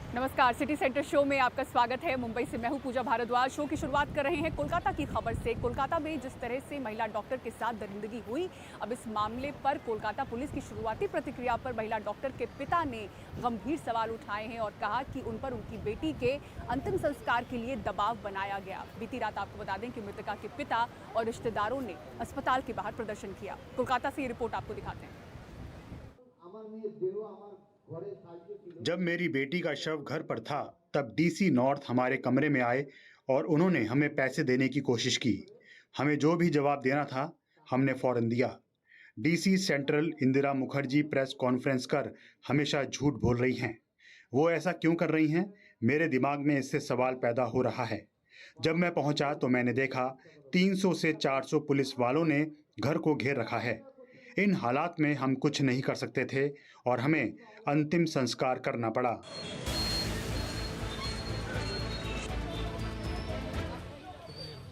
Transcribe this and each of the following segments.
नमस्कार, city centre show में आपका स्वागत है। मुंबई से मैं हूं पूजा भारद्वाज। शो की शुरुआत कर रहे हैं कोलकाता की खबर से। कोलकाता में जिस तरह से महिला डॉक्टर के साथ दरिंदगी हुई, अब इस मामले पर कोलकाता पुलिस की शुरुआती प्रतिक्रिया पर महिला डॉक्टर के पिता ने गंभीर सवाल उठाए हैं और कहा कि उन पर उनकी बेटी के अंतिम संस्कार के लिए दबाव बनाया गया। बीती रात आपको बता दें कि मृतका के पिता और रिश्तेदारों ने अस्पताल के बाहर प्रदर्शन किया। कोलकाता से ये रिपोर्ट आपको दिखाते हैं। जब मेरी बेटी का शव घर पर था तब डीसी नॉर्थ हमारे कमरे में आए और उन्होंने हमें पैसे देने की कोशिश की। हमें जो भी जवाब देना था हमने फौरन दिया। DC central Indira Mukherjee press conference कर हमेशा झूठ बोल रही हैं। वो ऐसा क्यों कर रही हैं? मेरे दिमाग में इससे सवाल पैदा हो रहा है। जब मैं पहुंचा तो मैंने देखा 300 से 400 पुलिस वालों ने घर को घेर रखा है। इन हालात में हम कुछ नहीं कर सकते थे और हमें अंतिम संस्कार करना पड़ा।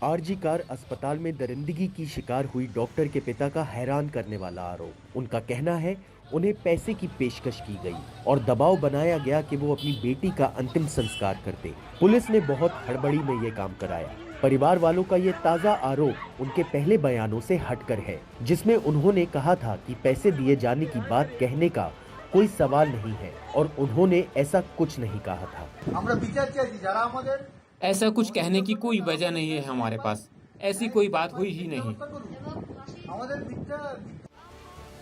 आरजी कार अस्पताल में दरिंदगी की शिकार हुई डॉक्टर के पिता का हैरान करने वाला आरोप। उनका कहना है उन्हें पैसे की पेशकश की गई और दबाव बनाया गया कि वो अपनी बेटी का अंतिम संस्कार करते। पुलिस ने बहुत हड़बड़ी में ये काम कराया। परिवार वालों का ये ताज़ा आरोप उनके पहले बयानों से हटकर है, जिसमें उन्होंने कहा था कि पैसे दिए जाने की बात कहने का कोई सवाल नहीं है और उन्होंने ऐसा कुछ नहीं कहा था। ऐसा कुछ कहने की कोई वजह नहीं है हमारे पास। ऐसी कोई बात हुई ही नहीं।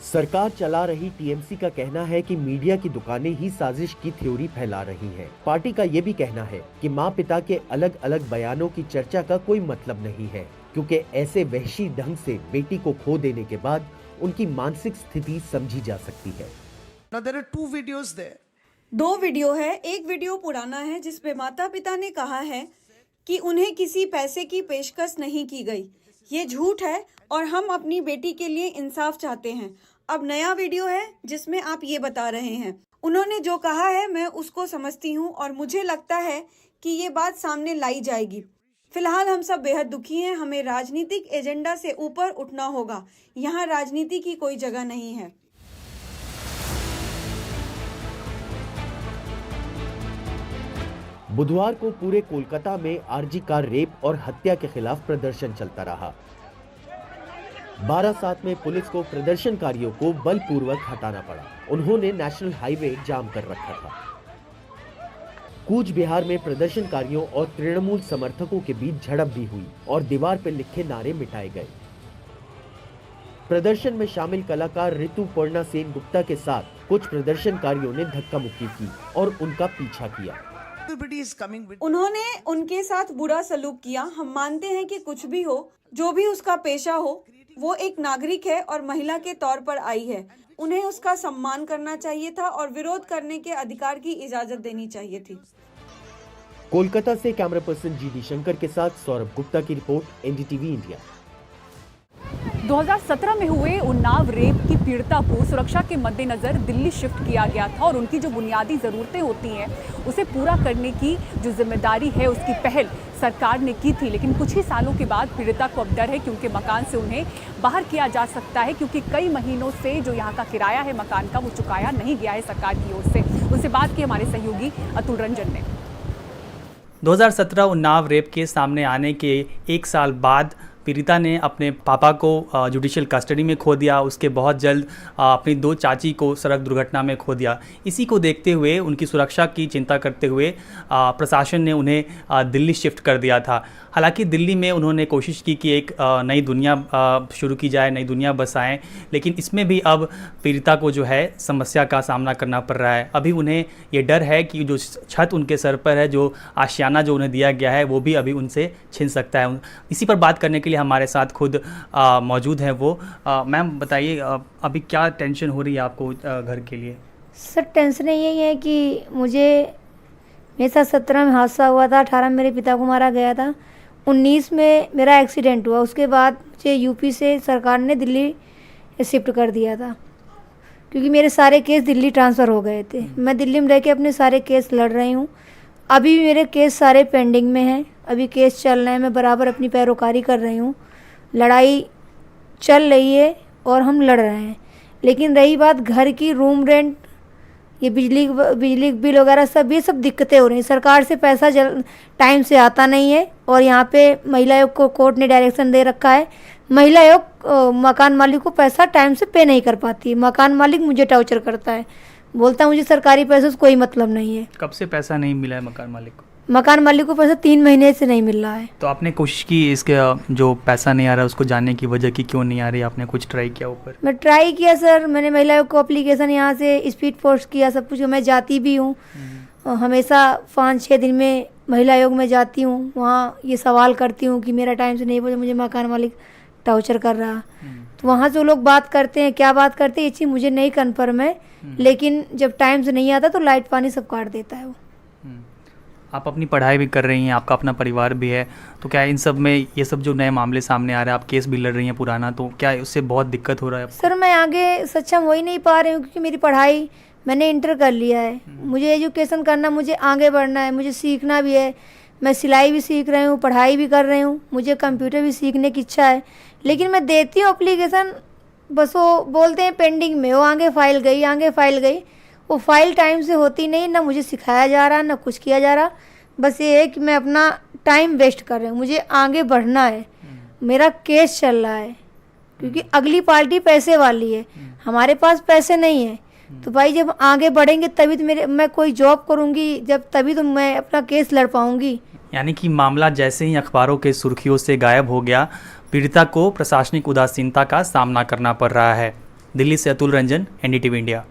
सरकार चला रही टीएमसी का कहना है कि मीडिया की दुकानें ही साजिश की थ्योरी फैला रही हैं। पार्टी का ये भी कहना है कि मां पिता के अलग अलग बयानों की चर्चा का कोई मतलब नहीं है, क्योंकि ऐसे वहशी ढंग से बेटी को खो देने के बाद उनकी मानसिक स्थिति समझी जा सकती है। Now there are two videos there. 2 video है। एक वीडियो पुराना है जिसमें माता पिता ने कहा है कि उन्हें किसी पैसे की पेशकश नहीं की गई। ये झूठ है और हम अपनी बेटी के लिए इंसाफ चाहते हैं। अब नया वीडियो है जिसमें आप ये बता रहे हैं। उन्होंने जो कहा है मैं उसको समझती हूँ और मुझे लगता है कि ये बात सामने लाई जाएगी। फिलहाल हम सब बेहद दुखी हैं। हमें राजनीतिक एजेंडा से ऊपर उठना होगा। यहाँ राजनीति की कोई जगह नहीं है। बुधवार को पूरे कोलकाता में आरजी कार रेप और हत्या के खिलाफ प्रदर्शन चलता रहा। 12/7 में पुलिस को प्रदर्शनकारियों को बलपूर्वक हटाना पड़ा। उन्होंने नेशनल हाईवे जाम कर रखा था। कूच बिहार में प्रदर्शनकारियों और तृणमूल समर्थकों के बीच झड़प भी हुई और दीवार पर लिखे नारे मिटाए गए। प्रदर्शन में शामिल कलाकार ऋतुपर्णा सेन गुप्ता के साथ कुछ प्रदर्शनकारियों ने धक्का मुक्की की और उनका पीछा किया। उन्होंने उनके साथ बुरा सलूक किया। हम मानते हैं कि कुछ भी हो, जो भी उसका पेशा हो, वो एक नागरिक है और महिला के तौर पर आई है। उन्हें उसका सम्मान करना चाहिए था और विरोध करने के अधिकार की इजाजत देनी चाहिए थी। कोलकाता से कैमरा पर्सन जीडी शंकर के साथ सौरभ गुप्ता की रिपोर्ट, एनडीटीवी इंडिया। 2017 में हुए उन्नाव रेप की पीड़िता को सुरक्षा के मद्देनजर दिल्ली शिफ्ट किया गया था और उनकी जो बुनियादी ज़रूरतें होती हैं उसे पूरा करने की जो जिम्मेदारी है उसकी पहल सरकार ने की थी। लेकिन कुछ ही सालों के बाद पीड़िता को अब डर है कि उनके मकान से उन्हें बाहर किया जा सकता है, क्योंकि कई महीनों से जो यहाँ का किराया है मकान का वो चुकाया नहीं गया है सरकार की ओर से। उनसे बात की हमारे सहयोगी अतुल रंजन ने। 2017 उन्नाव रेप केस सामने आने के 1 साल बाद पीड़िता ने अपने पापा को जुडिशियल कस्टडी में खो दिया। उसके बहुत जल्द अपनी 2 चाची को सड़क दुर्घटना में खो दिया। इसी को देखते हुए उनकी सुरक्षा की चिंता करते हुए प्रशासन ने उन्हें दिल्ली शिफ्ट कर दिया था। हालांकि दिल्ली में उन्होंने कोशिश की कि एक नई दुनिया शुरू की जाए, नई दुनिया बसाएं, लेकिन इसमें भी अब पीड़िता को जो है समस्या का सामना करना पड़ रहा है। अभी उन्हें ये डर है कि जो छत उनके सर पर है, जो आशियाना जो उन्हें दिया गया है, वो भी अभी उनसे छिन सकता है। इसी पर बात करने के लिए हमारे साथ खुद मौजूद हैं वो। मैम बताइए, अभी क्या टेंशन हो रही है आपको घर के लिए? सर टेंशन यही है कि मेरे साथ 17 में हादसा हुआ था, 18 में मेरे पिता को मारा गया था, 19 में मेरा एक्सीडेंट हुआ। उसके बाद मुझे यूपी से सरकार ने दिल्ली शिफ्ट कर दिया था, क्योंकि मेरे सारे केस दिल्ली ट्रांसफ़र हो गए थे। मैं दिल्ली में रह के अपने सारे केस लड़ रही हूँ। अभी भी मेरे केस सारे पेंडिंग में हैं, अभी केस चल रहे हैं। मैं बराबर अपनी पैरोकारी कर रही हूँ, लड़ाई चल रही है और हम लड़ रहे हैं। लेकिन रही बात घर की, रूम रेंट ये बिजली बिल वगैरह सब ये सब दिक्कतें हो रही हैं। सरकार से पैसा टाइम से आता नहीं है और यहाँ पे महिला आयोग को कोर्ट ने डायरेक्शन दे रखा है, महिला आयोग मकान मालिक को पैसा टाइम से पे नहीं कर पाती है। मकान मालिक मुझे टॉर्चर करता है, बोलता है मुझे सरकारी पैसे से कोई मतलब नहीं है। कब से पैसा नहीं मिला है मकान मालिक को? मकान मालिक को पैसा 3 महीने से नहीं मिल रहा है। तो आपने कोशिश की इसके जो पैसा नहीं आ रहा है उसको जानने की वजह की क्यों नहीं आ रही, आपने कुछ ट्राई किया ऊपर? मैं ट्राई किया सर, मैंने महिला आयोग को एप्लीकेशन यहाँ से स्पीड पोस्ट किया, सब कुछ। मैं जाती भी हूँ हमेशा 5-6 दिन में महिला आयोग में जाती हूँ, वहाँ ये सवाल करती हूँ कि मेरा टाइम से नहीं पहुँचा, मुझे मकान मालिक टॉर्चर कर रहा। तो वहाँ जो लोग बात करते हैं, क्या बात करते हैं ये चीज़ मुझे नहीं कन्फर्म है, लेकिन जब टाइम से नहीं आता तो लाइट पानी सब काट देता है वो। आप अपनी पढ़ाई भी कर रही हैं, आपका अपना परिवार भी है, तो क्या इन सब में ये सब जो नए मामले सामने आ रहे हैं, आप केस भी लड़ रही हैं पुराना, तो क्या उससे बहुत दिक्कत हो रहा है आपको? सर मैं आगे सक्षम हो ही नहीं पा रही हूँ क्योंकि मेरी पढ़ाई मैंने इंटर कर लिया है, मुझे एजुकेशन करना, मुझे आगे बढ़ना है, मुझे सीखना भी है। मैं सिलाई भी सीख रही हूँ, पढ़ाई भी कर रही हूँ, मुझे कंप्यूटर भी सीखने की इच्छा है, लेकिन मैं देती हूँ एप्लीकेशन, बस वो बोलते हैं पेंडिंग में, वो आगे फाइल गई, वो फाइल टाइम से होती नहीं, ना मुझे सिखाया जा रहा ना कुछ किया जा रहा। बस ये है कि मैं अपना टाइम वेस्ट कर रही हूँ, मुझे आगे बढ़ना है, मेरा केस चल रहा है क्योंकि अगली पार्टी पैसे वाली है, हमारे पास पैसे नहीं है। तो भाई जब आगे बढ़ेंगे तभी तो मैं कोई जॉब करूँगी, जब तभी तो मैं अपना केस लड़ पाऊँगी। यानी कि मामला जैसे ही अखबारों के सुर्खियों से गायब हो गया, पीड़िता को प्रशासनिक उदासीनता का सामना करना पड़ रहा है। दिल्ली से अतुल रंजन, एनडीटीवी इंडिया।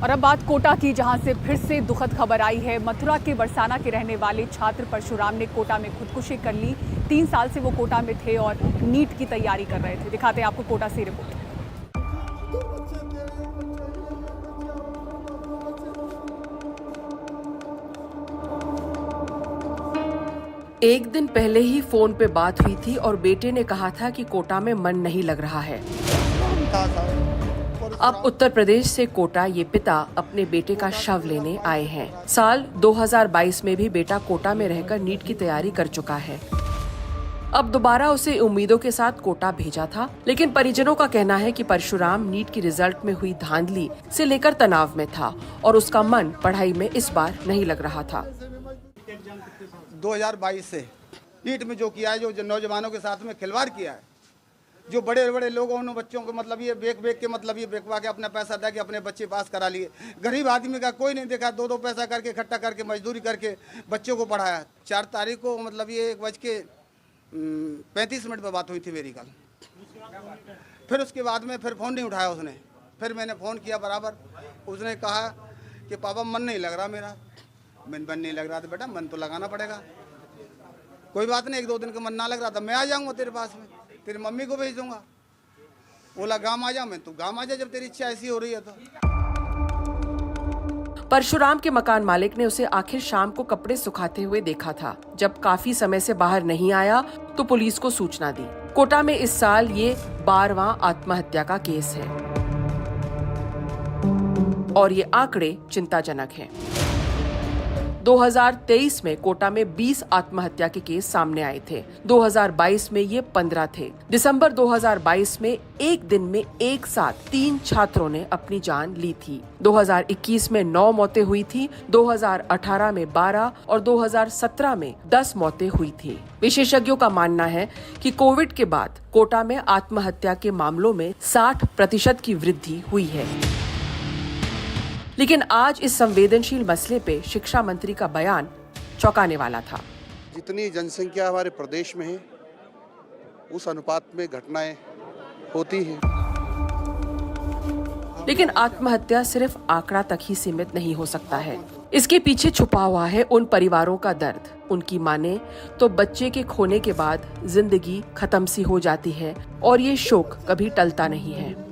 और अब बात कोटा की, जहां से फिर से दुखद खबर आई है। मथुरा के बरसाना के रहने वाले छात्र परशुराम ने कोटा में खुदकुशी कर ली। 3 साल से वो कोटा में थे और नीट की तैयारी कर रहे थे। दिखाते हैं आपको कोटा से रिपोर्ट। एक दिन पहले ही फोन पे बात हुई थी और बेटे ने कहा था कि कोटा में मन नहीं लग रहा है। अब उत्तर प्रदेश से कोटा ये पिता अपने बेटे का शव लेने आए हैं। साल 2022 में भी बेटा कोटा में रहकर नीट की तैयारी कर चुका है। अब दोबारा उसे उम्मीदों के साथ कोटा भेजा था, लेकिन परिजनों का कहना है कि परशुराम नीट की रिजल्ट में हुई धांधली से लेकर तनाव में था और उसका मन पढ़ाई में इस बार नहीं लग रहा था। 2022 से नीट में जो किया है, जो नौजवानों के साथ में खिलवाड़ किया है, जो बड़े बड़े लोगों ने बच्चों को मतलब ये बेच के मतलब ये बेचवा के अपना पैसा दे के अपने बच्चे पास करा लिए। गरीब आदमी का कोई नहीं देखा, 2-2 पैसा करके इकट्ठा करके मजदूरी करके बच्चों को पढ़ाया। 4 तारीख को मतलब ये 1:35 पर बात हुई थी मेरी कल। फिर उसके बाद में फिर फ़ोन नहीं उठाया उसने। फिर मैंने फ़ोन किया बराबर, उसने कहा कि पापा मन नहीं लग रहा मेरा। मन नहीं लग रहा था बेटा, मन तो लगाना पड़ेगा। कोई बात नहीं, 1-2 दिन का मन ना लग रहा था, मैं आ जाऊँगा तेरे पास में, तेरी मम्मी को भेज दूंगा। बोला गाँव आ जा, मैं तू गाँव आ जा जब तेरी इच्छा ऐसी हो रही है तो। परशुराम के मकान मालिक ने उसे आखिर शाम को कपड़े सुखाते हुए देखा था। जब काफी समय से बाहर नहीं आया तो पुलिस को सूचना दी। कोटा में इस साल ये 12वां आत्महत्या का केस है और ये आंकड़े चिंताजनक हैं। 2023 में कोटा में 20 आत्महत्या के केस सामने आए थे। 2022 में ये 15 थे। दिसंबर 2022 में एक दिन में एक साथ 3 छात्रों ने अपनी जान ली थी। 2021 में 9 मौतें हुई थी, 2018 में 12 और 2017 में 10 मौतें हुई थी। विशेषज्ञों का मानना है कि कोविड के बाद कोटा में आत्महत्या के मामलों में 60% की वृद्धि हुई है। लेकिन आज इस संवेदनशील मसले पे शिक्षा मंत्री का बयान चौंकाने वाला था। जितनी जनसंख्या हमारे प्रदेश में है उस अनुपात में घटनाएं होती हैं। लेकिन आत्महत्या सिर्फ आंकड़ा तक ही सीमित नहीं हो सकता है। इसके पीछे छुपा हुआ है उन परिवारों का दर्द। उनकी माने तो बच्चे के खोने के बाद जिंदगी खत्म सी हो जाती है और ये शोक कभी टलता नहीं है।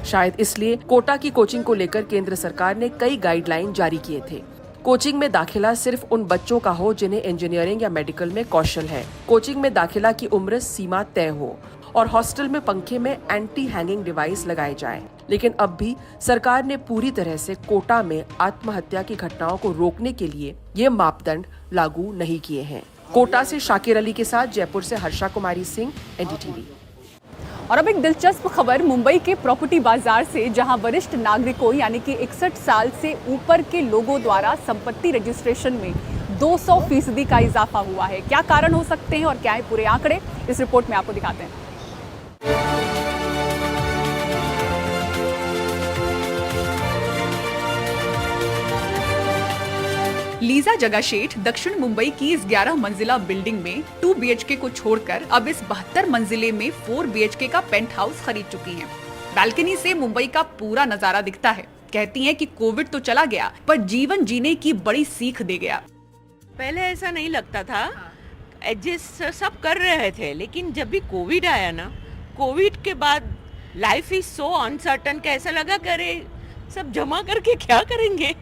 शायद इसलिए कोटा की कोचिंग को लेकर केंद्र सरकार ने कई गाइडलाइन जारी किए थे। कोचिंग में दाखिला सिर्फ उन बच्चों का हो जिन्हें इंजीनियरिंग या मेडिकल में कौशल है। कोचिंग में दाखिला की उम्र सीमा तय हो और हॉस्टल में पंखे में एंटी हैंगिंग डिवाइस लगाए जाएं। लेकिन अब भी सरकार ने पूरी तरह से कोटा में आत्महत्या की घटनाओं को रोकने के लिए ये मापदंड लागू नहीं किए हैं। कोटा से शाकिर अली के साथ जयपुर से हर्षा कुमारी सिंह, एनडीटीवी। और अब एक दिलचस्प खबर मुंबई के प्रॉपर्टी बाजार से, जहां वरिष्ठ नागरिकों यानी कि 61 साल से ऊपर के लोगों द्वारा संपत्ति रजिस्ट्रेशन में 200% का इजाफा हुआ है। क्या कारण हो सकते हैं और क्या है पूरे आंकड़े, इस रिपोर्ट में आपको दिखाते हैं। लीजा जगाशेठ दक्षिण मुंबई की इस 11 मंजिला बिल्डिंग में 2 BHK को छोड़कर अब इस 72 मंजिले में 4 BHK का पेंट हाउस खरीद चुकी हैं। बालकनी से मुंबई का पूरा नजारा दिखता है। कहती हैं कि कोविड तो चला गया पर जीवन जीने की बड़ी सीख दे गया। पहले ऐसा नहीं लगता था, एडजस्ट सब कर रहे थे, लेकिन जब भी कोविड आया ना, कोविड के बाद लाइफ इज सो अनसर्टन, कैसा लगा करे सब जमा करके क्या करेंगे।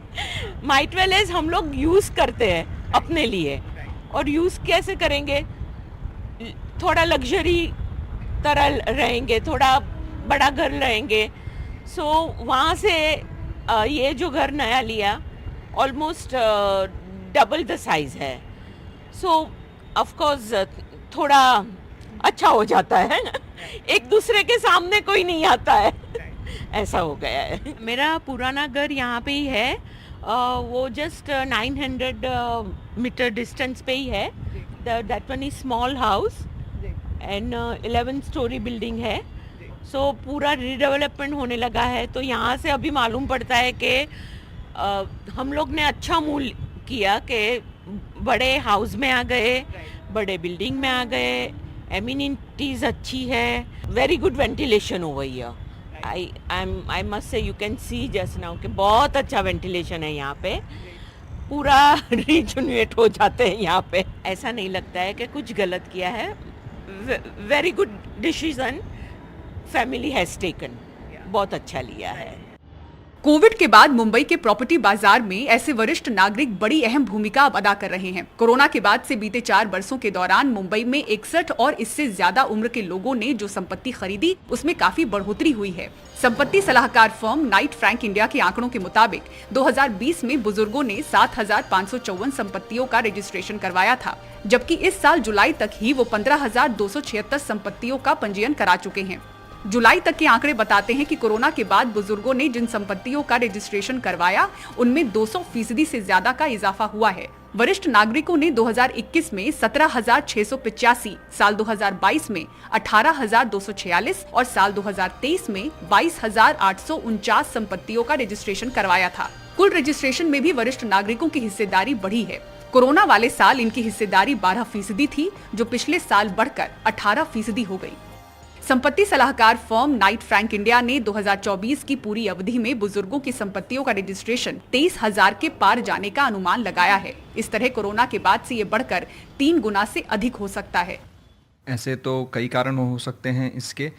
माइट वेल एज हम लोग यूज करते हैं अपने लिए, और यूज कैसे करेंगे, थोड़ा लग्जरी तरह रहेंगे, थोड़ा बड़ा घर रहेंगे। सो वहाँ से ये जो घर नया लिया ऑलमोस्ट डबल द साइज है। सो ऑफ कोर्स थोड़ा अच्छा हो जाता है एक दूसरे के सामने कोई नहीं आता है ऐसा हो गया है। मेरा पुराना घर यहाँ पे ही है, वो जस्ट 900 मीटर डिस्टेंस पे ही है। That one is small house and 11 story building है। सो पूरा रीडेवलपमेंट होने लगा है, तो यहाँ से अभी मालूम पड़ता है कि हम लोग ने अच्छा मूल किया कि बड़े हाउस में आ गए, बड़े बिल्डिंग में आ गए, एमिनिटीज अच्छी है, very good ventilation over here. I must say you can see just now कि बहुत अच्छा वेंटिलेशन है यहाँ पे, पूरा रिजुनेट हो जाते हैं यहाँ पे। ऐसा नहीं लगता है कि कुछ गलत किया है। Very good decision family has taken, बहुत अच्छा लिया है। कोविड के बाद मुंबई के प्रॉपर्टी बाजार में ऐसे वरिष्ठ नागरिक बड़ी अहम भूमिका अब अदा कर रहे हैं। कोरोना के बाद से बीते 4 वर्षों के दौरान मुंबई में 61 और इससे ज्यादा उम्र के लोगों ने जो संपत्ति खरीदी उसमें काफी बढ़ोतरी हुई है। संपत्ति सलाहकार फर्म नाइट फ्रैंक इंडिया के आंकड़ों के मुताबिक 2020 में बुजुर्गों ने 7,554 संपत्तियों का रजिस्ट्रेशन करवाया था, जबकि इस साल जुलाई तक ही वो 15,276 संपत्तियों का पंजीयन करा चुके हैं। जुलाई तक के आंकड़े बताते हैं कि कोरोना के बाद बुजुर्गों ने जिन संपत्तियों का रजिस्ट्रेशन करवाया उनमें 200% से ज्यादा का इजाफा हुआ है। वरिष्ठ नागरिकों ने 2021 में 17,685, साल 2022 में 18,246 और साल 2023 में 22,849 संपत्तियों का रजिस्ट्रेशन करवाया था। कुल रजिस्ट्रेशन में भी वरिष्ठ नागरिकों की हिस्सेदारी बढ़ी है। कोरोना वाले साल इनकी हिस्सेदारी 12% थी, जो पिछले साल बढ़कर 18% हो गई। संपत्ति सलाहकार फर्म नाइट फ्रैंक इंडिया ने 2024 की पूरी अवधि में बुजुर्गों की संपत्तियों का रजिस्ट्रेशन 23,000 के पार जाने का अनुमान लगाया है। इस तरह कोरोना के बाद से ये बढ़कर 3 गुना से अधिक हो सकता है। ऐसे तो कई कारण हो सकते हैं इसके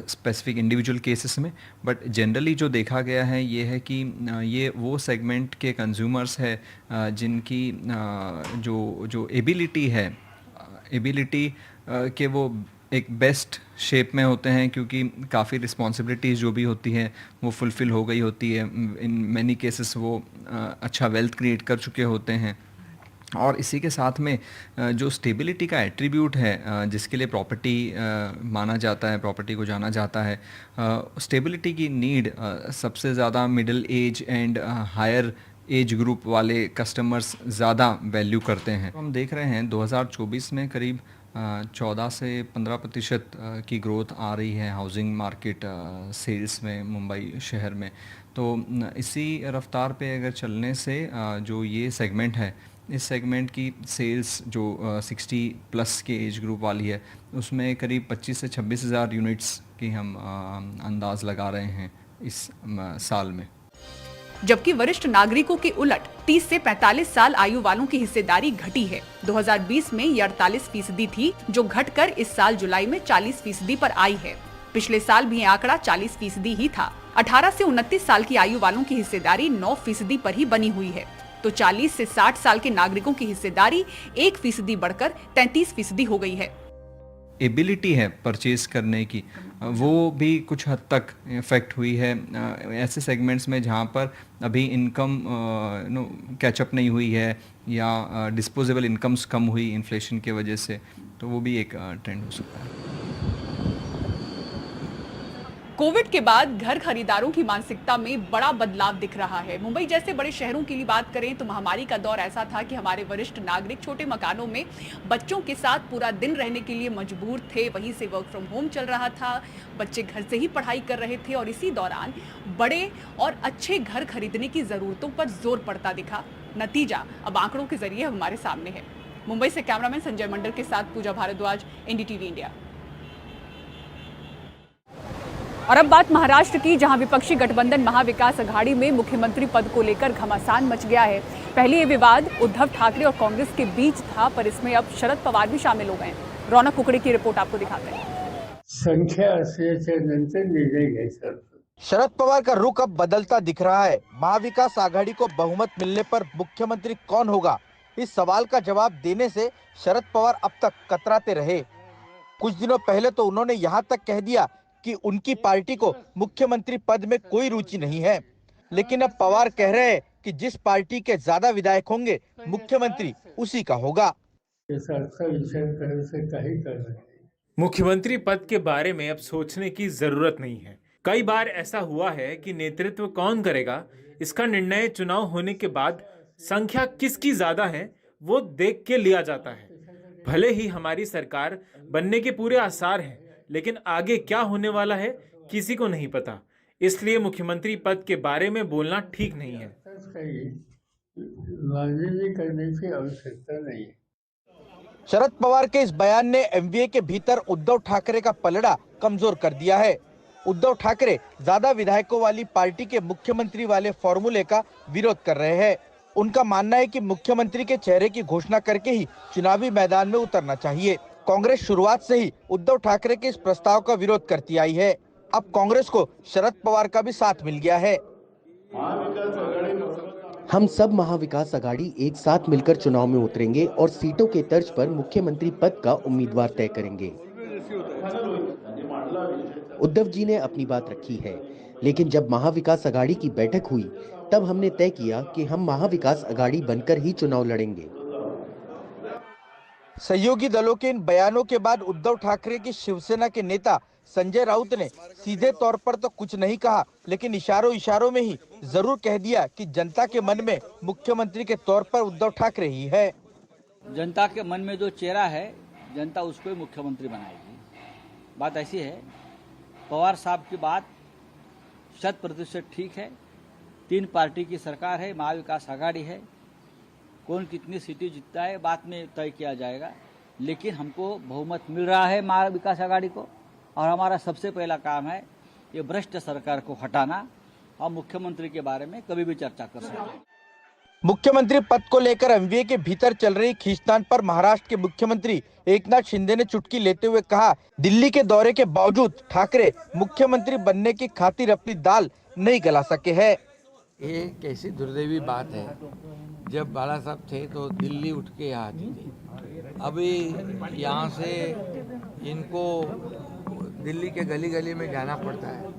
स्पेसिफिक इंडिविजुअल केसेस में, बट जनरली जो देखा गया है ये है कि ये वो सेगमेंट के कंज्यूमर्स है जिनकी जो एबिलिटी है, एबिलिटी के वो एक बेस्ट शेप में होते हैं, क्योंकि काफ़ी रिस्पॉन्सिबिलिटीज़ जो भी होती है वो फुलफ़िल हो गई होती है। इन मैनी केसेस वो अच्छा वेल्थ क्रिएट कर चुके होते हैं। और इसी के साथ में जो स्टेबिलिटी का एट्रीब्यूट है जिसके लिए प्रॉपर्टी माना जाता है, प्रॉपर्टी को जाना जाता है, स्टेबिलिटी की नीड सबसे ज़्यादा middle age and higher age group वाले कस्टमर्स ज़्यादा वैल्यू करते हैं। हम देख रहे हैं 2024 में करीब 14 से 15% की ग्रोथ आ रही है हाउसिंग मार्केट सेल्स में मुंबई शहर में। तो इसी रफ्तार पे अगर चलने से जो ये सेगमेंट है, इस सेगमेंट की सेल्स जो 60+ के एज ग्रुप वाली है, उसमें करीब 25 से 26 हज़ार यूनिट्स की हम अंदाज़ लगा रहे हैं इस साल में। जबकि वरिष्ठ नागरिकों के उलट 30 से 45 साल आयु वालों की हिस्सेदारी घटी है। 2020 में ये 48% थी, जो घटकर इस साल जुलाई में 40% पर आई है। पिछले साल भी ये आंकड़ा 40% ही था। 18 से 29 साल की आयु वालों की हिस्सेदारी 9% पर ही बनी हुई है, तो 40 से 60 साल के नागरिकों की हिस्सेदारी 1% बढ़कर 33% हो गई है। एबिलिटी है परचेज करने की, वो भी कुछ हद तक इफेक्ट हुई है ऐसे सेगमेंट्स में जहाँ पर अभी इनकम कैचअप नहीं हुई है या डिस्पोजेबल इनकम्स कम हुई इन्फ्लेशन के वजह से, तो वो भी एक ट्रेंड हो सकता है। कोविड के बाद घर खरीदारों की मानसिकता में बड़ा बदलाव दिख रहा है। मुंबई जैसे बड़े शहरों की बात करें तो महामारी का दौर ऐसा था कि हमारे वरिष्ठ नागरिक छोटे मकानों में बच्चों के साथ पूरा दिन रहने के लिए मजबूर थे। वहीं से वर्क फ्रॉम होम चल रहा था, बच्चे घर से ही पढ़ाई कर रहे थे और इसी दौरान बड़े और अच्छे घर खरीदने की जरूरतों पर जोर पड़ता दिखा। नतीजा अब आंकड़ों के जरिए हमारे सामने है। मुंबई से कैमरामैन संजय मंडल के साथ पूजा भारद्वाज, एनडीटीवी इंडिया। और अब बात महाराष्ट्र की, जहां विपक्षी गठबंधन महाविकास अघाड़ी में मुख्यमंत्री पद को लेकर घमासान मच गया है। पहले ये विवाद उद्धव ठाकरे और कांग्रेस के बीच था, पर इसमें अब शरद पवार भी शामिल हो गए। रौनक कुकड़े की रिपोर्ट आपको दिखाते हैं। संख्या असल्यानंतर निर्णय घ्यायचा। शरद पवार का रुख अब बदलता दिख रहा है। महाविकास आघाड़ी को बहुमत मिलने पर मुख्यमंत्री कौन होगा, इस सवाल का जवाब देने से शरद पवार अब तक कतराते रहे। कुछ दिनों पहले तो उन्होंने यहाँ तक कह दिया कि उनकी पार्टी को मुख्यमंत्री पद में कोई रुचि नहीं है, लेकिन अब पवार कह रहे हैं कि जिस पार्टी के ज्यादा विधायक होंगे मुख्यमंत्री उसी का होगा। मुख्यमंत्री पद के बारे में अब सोचने की जरूरत नहीं है। कई बार ऐसा हुआ है कि नेतृत्व कौन करेगा, इसका निर्णय चुनाव होने के बाद संख्या किसकी ज्यादा है वो देख के लिया जाता है। भले ही हमारी सरकार बनने के पूरे आसार हैं, लेकिन आगे क्या होने वाला है किसी को नहीं पता, इसलिए मुख्यमंत्री पद के बारे में बोलना ठीक नहीं है। करने की आवश्यकता नहीं है। शरद पवार के इस बयान ने एमवीए के भीतर उद्धव ठाकरे का पलड़ा कमजोर कर दिया है। उद्धव ठाकरे ज्यादा विधायकों वाली पार्टी के मुख्यमंत्री वाले फॉर्मूले का विरोध कर रहे हैं। उनका मानना है कि मुख्यमंत्री के चेहरे की घोषणा करके ही चुनावी मैदान में उतरना चाहिए। कांग्रेस शुरुआत से ही उद्धव ठाकरे के इस प्रस्ताव का विरोध करती आई है। अब कांग्रेस को शरद पवार का भी साथ मिल गया है। हम सब महाविकास आघाड़ी एक साथ मिलकर चुनाव में उतरेंगे और सीटों के तर्ज पर मुख्यमंत्री पद का उम्मीदवार तय करेंगे। उद्धव जी ने अपनी बात रखी है, लेकिन जब महाविकास आघाड़ी की बैठक हुई तब हमने तय किया कि हम महाविकास आघाड़ी बनकर ही चुनाव लड़ेंगे। सहयोगी दलों के इन बयानों के बाद उद्धव ठाकरे की शिवसेना के नेता संजय राउत ने सीधे तौर पर तो कुछ नहीं कहा, लेकिन इशारों इशारों में ही जरूर कह दिया कि जनता के मन में मुख्यमंत्री के तौर पर उद्धव ठाकरे ही है। जनता के मन में जो चेहरा है, जनता उसको ही मुख्यमंत्री बनाएगी। बात ऐसी है, पवार साहब की बात 100% ठीक है। 3 पार्टी की सरकार है, महाविकास आघाड़ी है, कौन कितनी सीटें जीतता है बाद में तय किया जाएगा, लेकिन हमको बहुमत मिल रहा है महाविकास आघाड़ी को, और हमारा सबसे पहला काम है ये भ्रष्ट सरकार को हटाना। हम मुख्यमंत्री के बारे में कभी भी चर्चा कर सकते हैं। मुख्यमंत्री पद को लेकर एमवीए के भीतर चल रही खींचतान पर महाराष्ट्र के मुख्यमंत्री एकनाथ शिंदे ने चुटकी लेते हुए कहा, दिल्ली के दौरे के बावजूद ठाकरे मुख्यमंत्री बनने की खातिर अपनी दाल नहीं गला सके हैं। ये कैसी दुर्दैवी बात है, जब बाला साहब थे तो दिल्ली उठ के यहाँ आती थी। अभी यहाँ से इनको दिल्ली के गली गली में जाना पड़ता है,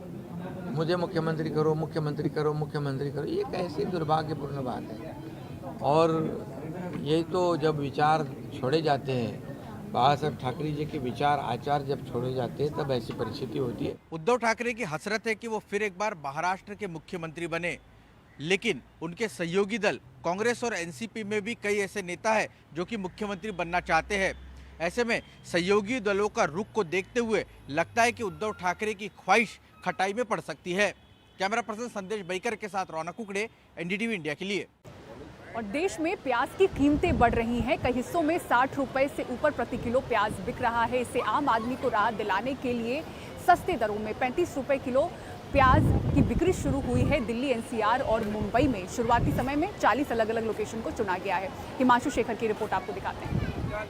मुझे मुख्यमंत्री करो, मुख्यमंत्री करो, मुख्यमंत्री करो। ये कैसी दुर्भाग्यपूर्ण बात है। और ये तो जब विचार छोड़े जाते हैं, बाला साहब ठाकरे जी के विचार आचार जब छोड़े जाते हैं, तब ऐसी परिस्थिति होती है। उद्धव ठाकरे की हसरत है कि वो फिर एक बार महाराष्ट्र के मुख्यमंत्री बने, लेकिन उनके सहयोगी दल कांग्रेस और एनसीपी में भी कई ऐसे नेता हैं जो कि मुख्यमंत्री बनना चाहते हैं। ऐसे में सहयोगी दलों का रुख को देखते हुए लगता है कि उद्धव ठाकरे की ख्वाहिश खटाई में पड़ सकती है। कैमरा पर्सन संदेश बैकर के साथ रौनक कुकड़े, एनडीटीवी इंडिया के लिए। और देश में प्याज की कीमतें बढ़ रही हैं। कई हिस्सों में 60 रुपए से ऊपर प्रति किलो प्याज बिक रहा है। इससे आम आदमी को राहत दिलाने के लिए सस्ते दरों में 35 रुपए किलो प्याज की बिक्री शुरू हुई है। दिल्ली, एनसीआर और मुंबई में शुरुआती समय में 40 अलग अलग लोकेशन को चुना गया है। हिमांशु शेखर की रिपोर्ट आपको दिखाते हैं।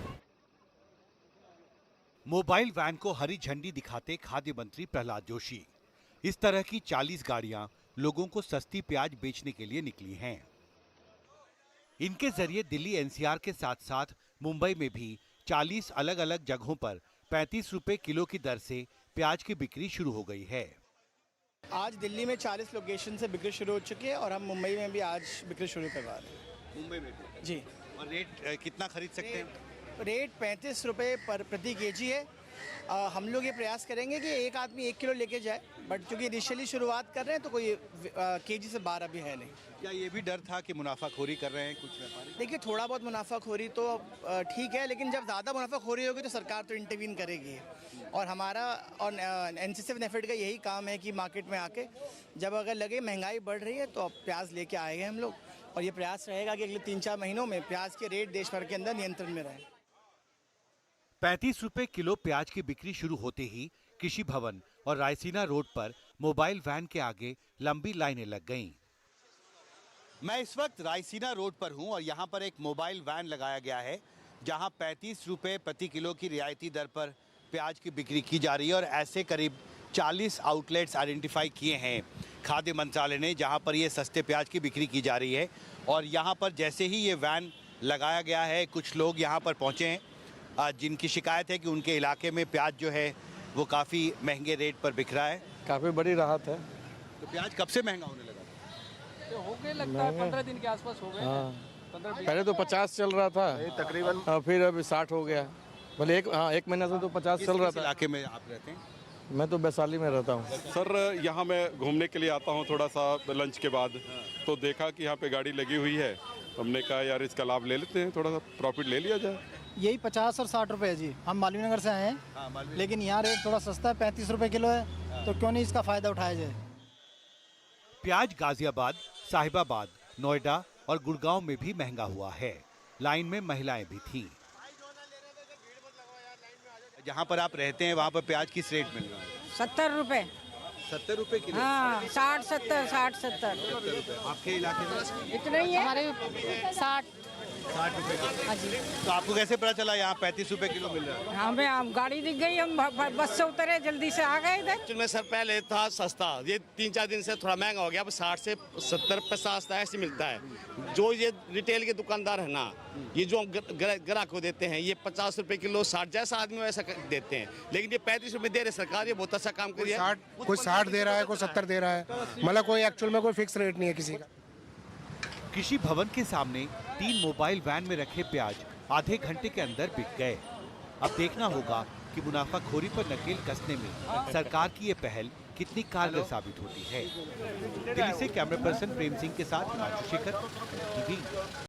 मोबाइल वैन को हरी झंडी दिखाते खाद्य मंत्री प्रहलाद जोशी। इस तरह की 40 गाड़ियां लोगों को सस्ती प्याज बेचने के लिए निकली हैं। इनके जरिए दिल्ली एनसीआर के साथ साथ मुंबई में भी 40 अलग अलग जगहों पर 35 रुपए किलो की दर से प्याज की बिक्री शुरू हो गई है। आज दिल्ली में 40 लोकेशन से बिक्री शुरू हो चुकी है और हम मुंबई में भी आज बिक्री शुरू करवा रहे हैं। मुंबई में भी? जी। और रेट कितना खरीद सकते हैं? रेट 35 रुपए प्रति केजी है हम लोग ये प्रयास करेंगे कि एक आदमी 1 किलो लेके जाए, बट चूँकि इनिशियली शुरुआत कर रहे हैं तो कोई केजी से 12 भी है नहीं। क्या ये भी डर था कि मुनाफाखोरी कर रहे हैं कुछ व्यापारी? देखिए, थोड़ा बहुत मुनाफाखोरी तो ठीक है, लेकिन जब ज़्यादा मुनाफाखोरी होगी तो सरकार तो इंटरवीन करेगी। और हमारा और एनसीसी नेफेड का यही काम है कि मार्केट में आके जब अगर लगे महंगाई बढ़ रही है तो अब प्याज लेके आएंगे हम लोग, और ये प्रयास रहेगा कि अगले 3-4 महीनों में प्याज के रेट देश भर के अंदर नियंत्रण में रहे। 35 रुपए किलो प्याज की बिक्री शुरू होते ही कृषि भवन और रायसीना रोड पर मोबाइल वैन के आगे लंबी लाइनें लग गईं। मैं इस वक्त रायसीना रोड पर हूं और यहां पर एक मोबाइल वैन लगाया गया है जहां 35 रुपए प्रति किलो की रियायती दर पर प्याज की बिक्री की जा रही है और ऐसे करीब 40 आउटलेट्स आइडेंटिफाई किए हैं खाद्य मंत्रालय ने जहां पर ये सस्ते प्याज की बिक्री की जा रही है। और यहां पर जैसे ही ये वैन लगाया गया है, कुछ लोग यहां पर पहुंचे हैं जिनकी शिकायत है कि उनके इलाके में प्याज जो है वो काफ़ी महंगे रेट पर बिक रहा है। काफ़ी बड़ी राहत है। तो प्याज कब से महंगा होने लगा? हो गए लगता है 15 दिन के आसपास हो गए। हाँ, पहले तो 50 चल रहा था तकरीबन, फिर अभी 60 हो गया। भले एक महीना से तो 50 चल रहा था। इलाके में आप रहते हैं? मैं तो वैशाली में रहता हूँ। सर, यहाँ मैं घूमने के लिए आता हूँ थोड़ा सा लंच के बाद, तो देखा कि यहाँ पे गाड़ी लगी हुई है, हमने कहा यार इसका लाभ ले लेते हैं, थोड़ा सा प्रॉफिट ले लिया जाए। यही 50 और 60 रुपए जी। हम मालवीय नगर से आए हैं, लेकिन यहाँ रेट थोड़ा सस्ता है, 35 रुपए किलो है, तो क्यों नहीं इसका फायदा उठाया जाए। प्याज गाजियाबाद, साहिबाबाद, नोएडा और गुड़गांव में भी महंगा हुआ है। लाइन में महिलाएं भी थीं। जहाँ पर आप रहते हैं वहाँ पर प्याज किस रेट मिल रहा है? 70 रुपए। 70 रुपए किलो? हाँ, 60-70, 60-70। आपके इलाके में इतना ही है हमारे 60 रुपए का। हाँ जी। तो आपको कैसे पता चला यहाँ 35 रुपए किलो मिल रहा है? हमें गाड़ी दिख गई, हम बस से उतरे, जल्दी से आ गए इधर। में सर पहले था सस्ता, ये 3-4 दिन से थोड़ा महंगा हो गया, अब 60 से 70 50 ऐसे मिलता है। जो ये रिटेल के दुकानदार है ना, ये जो ग्राहक को देते हैं, ये 50 रुपए किलो 60, जैसा आदमी वैसा देते हैं, लेकिन ये 35 रुपए दे रहे सरकार, ये बहुत अच्छा काम कर रही है। कोई 60 दे रहा है, कोई 70 दे रहा है, मतलब कोई एक्चुअल में कोई फिक्स रेट नहीं है किसी का। कृषि भवन के सामने 3 मोबाइल वैन में रखे प्याज आधे घंटे के अंदर बिक गए। अब देखना होगा कि मुनाफाखोरी पर नकेल कसने में सरकार की ये पहल कितनी कारगर साबित होती है। दिल्ली से कैमरा पर्सन प्रेम सिंह के साथ राजू शेखर, टीवी।